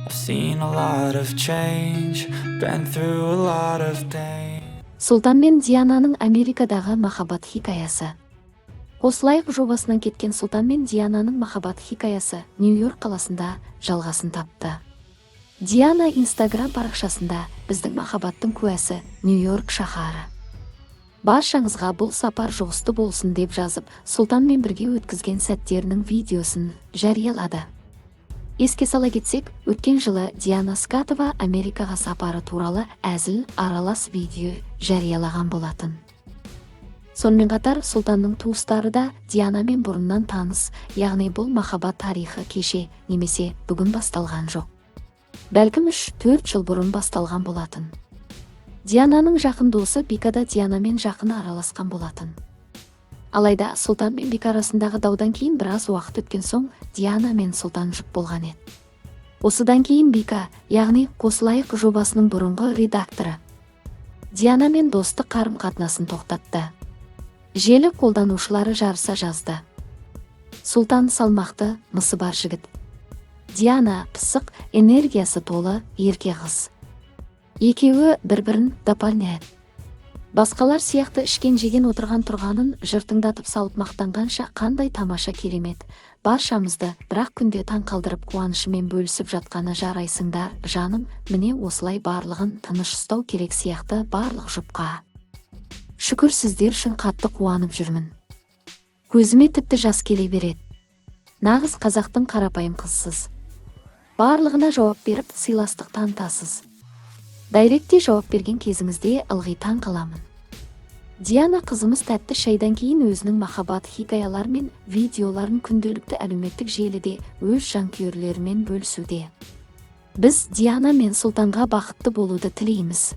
I've seen a lot of change, been through a lot of pain. Сұлтан мен Диананың Америкадағы махаббат хикаясы. Қосылайық жобасынан кеткен Сұлтан мен Диананың махаббат хикаясы Нью-Йорк қаласында жалғасын тапты. Диана Инстаграм парақшасында біздің махаббаттың куәсі Нью-Йорк шаһары. Баршаңызға бұл сапар жұғысты болсын деп жазып, Сұлтанмен бірге өткізген сәттерінің видеосын жариялады. Еске сала кетсек, өткен жылы Диана Скатова Америкаға сапары туралы әзіл аралас видео жариялаған болатын. Сонымен қатар Сұлтанның туыстары да Дианамен бұрыннан таныс, яғни бұл махаббат тарихы кеше немесе бүгін басталған жоқ. Бәлкім 3-4 жыл бұрын басталған болатын. Диананың жақын досы Бика да Дианамен жақын араласқан болатын. Алайда Сұлтан мен Бика арасындағы даудан кейін біраз уақыт өткен соң Диана мен Сұлтан жұп болған еді. Осыдан кейін Бика, яғни Қосылайық жобасының бұрынғы редакторы, Диана мен достық қарым-қатынасын тоқтатты. Желі қолданушылары жарыса жазды. Сұлтан салмақты, мысы бар жігіт. Диана пысық, энергиясы толы, ерке қыз. Екеуі бір-бірін дополняет. Басқалар сияқты ішкен жеген отырған тұрғанын жыртыңдатып салып мақтанғанша қандай тамаша керемет. Баршамызды бірақ күнде таң қалдырып қуанышымен бөлісіп жатқаны жарайсыңдар, жаным, міне осылай барлығын тыныш ұстау керек сияқты барлық жұпқа. Шүкір сіздер үшін қатты қуанып жүрмін. Көзіме тіпті жас келе береді. Нағыз қазақтың қарапайым қызсыз. Барлығына жауап беріп, сыйластық танытасыз. Дайректе жауап берген кезіңізде ылғи таң қаламын. Диана қызымыз тәтті шайдан кейін өзінің махаббат хикаялар мен видеоларын күнделікті әлеуметтік желіде өз жанкүйерлерімен бөлісуде. Біз Диана мен Сұлтанға бақытты болуды тілейміз.